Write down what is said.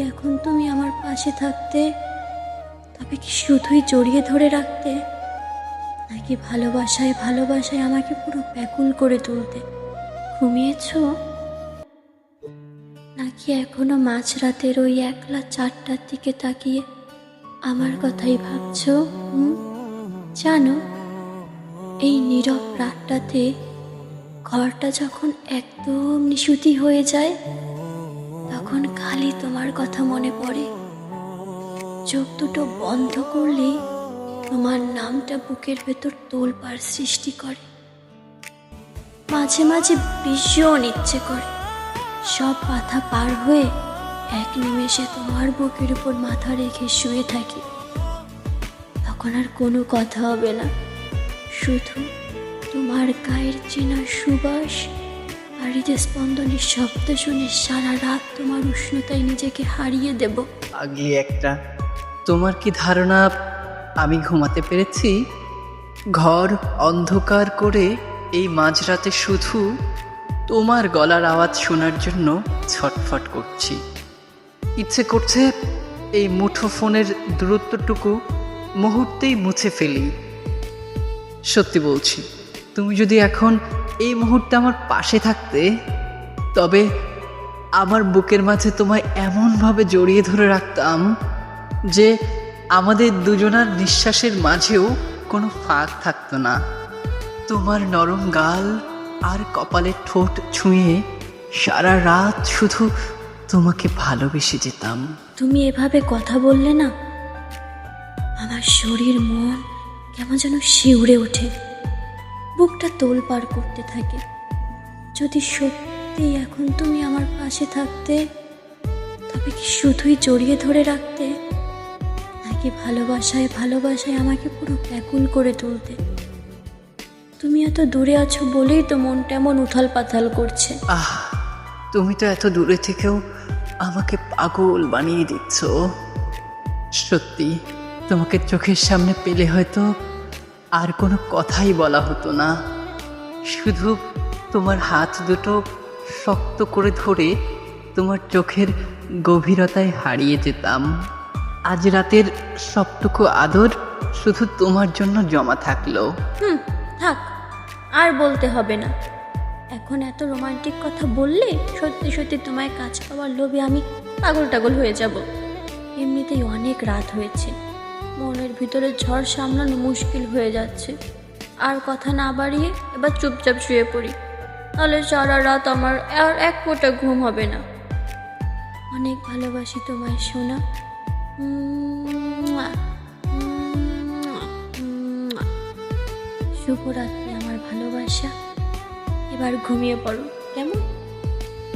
এখন তুমি আমার পাশে থাকতে, তবে কি শুধুই জড়িয়ে ধরে রাখতে, নাকি ভালোবাসায় ভালোবাসায় আমাকে পুরো ব্যাকুল করে তুলতে? ঘুমিয়েছো নাকি এখনো মাঝরাতের ওই একলা 4টার দিকে তাকিয়ে আমার কথাই ভাবছো? জানো, এই নীরব রাতটাতে ঘরটা যখন একদম নিশুতি হয়ে যায়, তখন খালি তোমার কথা মনে পড়ে। চোখ দুটো বন্ধ করলেই তোমার নামটা বুকের ভেতর তোলপাড় সৃষ্টি করে। মাঝে মাঝে ভীষণ ইচ্ছে করে সব বাধা পার হয়ে এক নিমেষে তোমার বুকের উপর মাথা রেখে শুয়ে থাকি। তখন আর কোনো কথা হবে না, শুধু তোমার গায়ের চেনা সুবাস আর হৃদস্পন্দনের শব্দ শুনে সারা রাত তোমার উষ্ণতায় নিজেকে হারিয়ে দেব। আগলি একটা, তোমার কি ধারণা আমি ঘুমাতে পেরেছি? ঘর অন্ধকার করে এই মাঝরাতে শুধু তোমার গলার আওয়াজ শোনার জন্য ছটফট করছি। ইচ্ছে করছে এই মুঠো ফোনের দূরত্বটুকু মুহূর্তেই মুছে ফেলি। সত্যি বলছি, তুমি যদি এখন এই মুহূর্তে আমার পাশে থাকতে, তবে আমার বুকের মাঝে তোমায় এমনভাবে জড়িয়ে ধরে রাখতাম যে আমাদের দুজনার নিঃশ্বাসের মাঝেও কোনো ফাঁক থাকতো না। তোমার নরম গাল আর কপালের ঠোঁট ছুঁয়ে সারা রাত শুধু তোমাকে ভালোবেসে যেতাম। তুমি এভাবে কথা বললে না, আমার শরীর মন কেমন যেন শিউরে ওঠে, বুকটা তোলপাড় করতে থাকে। যদি সত্যি এখন তুমি আমার পাশে থাকতে, তবে কি শুধুই জড়িয়ে ধরে রাখতে, নাকি ভালোবাসায় ভালোবাসায় আমাকে পুরো ব্যাকুল করে তুলতে? তুমি এত দূরে আছো বলেই তো মনটা এমন উথাল পাথাল করছে। তুমি তো এত দূরে থেকেও আমাকে পাগল বানিয়ে দিচ্ছ। সত্যি, তোমাকে চোখের সামনে পেলে হয়তো আর কোনো কথাই বলা হতো না, শুধু তোমার হাত দুটো শক্ত করে ধরে তোমার চোখের গভীরতায় হারিয়ে যেতাম। আজ রাতের সবটুকু আদর শুধু তোমার জন্য জমা থাকলো। থাক, আর বলতে হবে না। এখন এত রোমান্টিক কথা বললে সত্যি সত্যি তোমায় কাজ পাওয়ার লোভে আমি পাগল টাগল হয়ে যাব। এমনিতেই অনেক রাত হয়েছে, মনের ভিতরে ঝড় সামলানো মুশকিল হয়ে যাচ্ছে। আর কথা না বাড়িয়ে এবার চুপচাপ শুয়ে পড়ি, তাহলে সারা রাত আমার আর এক ফোঁটা ঘুম হবে না। অনেক ভালোবাসি তোমায় সোনা। শুভরাত্রি আমার ভালোবাসা। এবার ঘুমিয়ে পড়ো।